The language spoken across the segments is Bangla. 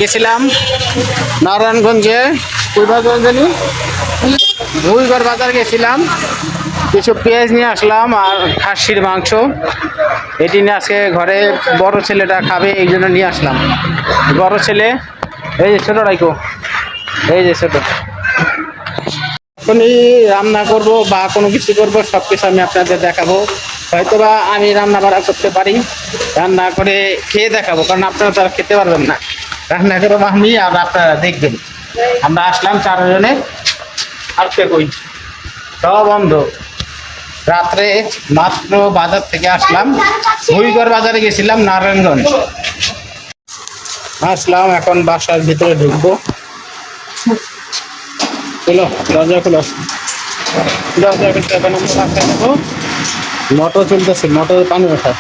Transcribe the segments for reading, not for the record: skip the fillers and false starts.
গেছিলাম নারায়ণগঞ্জে ভুইগড় বাজার গেছিলাম, কিছু পেঁয়াজ নিয়ে আসলাম আর খাসির মাংস। এটি নিয়ে আজকে ঘরে বড় ছেলেটা খাবে, এই জন্য নিয়ে আসলাম। বড় ছেলে এই যে ছোট রাইকো, এই যে ছোট। এখনই রান্না করব বা কোনো কিছু করবো, সব কিছু আমি আপনাদের দেখাবো। হয়তোবা আমি রান্না বাড়া করতে পারি, রান্না করে খেয়ে দেখাবো, কারণ আপনারা তারা খেতে পারবেন না। রান্না করবো আমি আর আপনারা দেখবেন। আমরা আসলাম চারজনে, আর কে কই সব বন্ধ। রাত্রে মাত্র বাজার থেকে আসলাম, ভুইগড় বাজারে গেছিলাম নারায়ণগঞ্জ। আসলাম, এখন বাসার ভিতরে ঢুকবো। চলো দরজা খুলো, দরজা খুলতে এখন আমরা রাস্তায় যাবো। মোটর চলতেছে, মোটরে পানি ওঠা।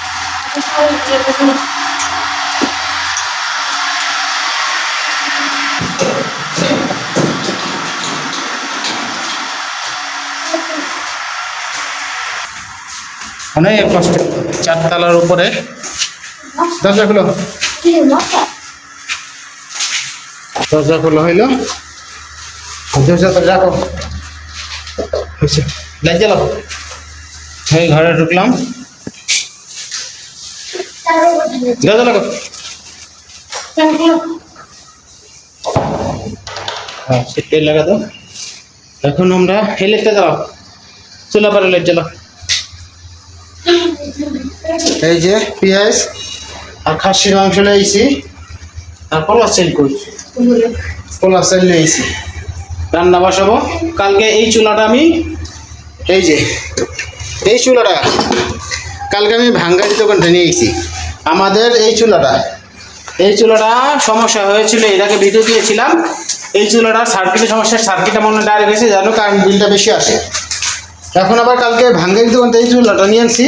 অনেক কষ্ট, চারতলার উপরে। দরজা খুলো, দরজা খুলো হইলো, দরজাটা রাখো, লাইট জ্বালাও। এই ঘরে ঢুকলাম, দরজা লাগো। হ্যাঁ সেটাই লাগা দাও। এখন আমরা এই লাইটটা জ্বালাও, চুলা পারে লাইট জ্বালাও। এই যে পেঁয়াজ আর খাসির মাংস নিয়েছি, আর পোলা চাল কই, পোলা চাল নিয়েছি, রান্না বসাবো। কালকে এই চুলাটা আমি, এই যে এই চুলাটা কালকে আমি ভাঙ্গারি দোকানটা নিয়েছি। আমাদের এই চুলাটা সমস্যা হয়েছিল, এটাকে ভিডিও দিয়েছিলাম। এই চুলাটা সার্কিটের সমস্যা, সার্কিটটা মনে ডাইরেক্ট হয়েছে, জানো কারেন্ট বিলটা বেশি আসে। এখন আবার কালকে ভাঙ্গারি দোকানটা এই চুলাটা নিয়ে আনছি।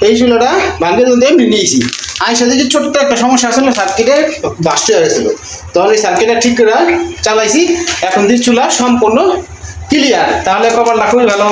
এই চুলাটা ভাঙ্গারি দোকান থেকে এমনি নিয়েছি। আমি সাথে যে ছোট্ট একটা সমস্যা আসলে সার্কিটে বাস্ট হয়ে গেছিলো, তখন এই সার্কিটটা ঠিক করে চালাইছি। এখন দিয়ে চুলা সম্পূর্ণ ক্লিয়ার, তাহলে কপালটা খুবই ভালো।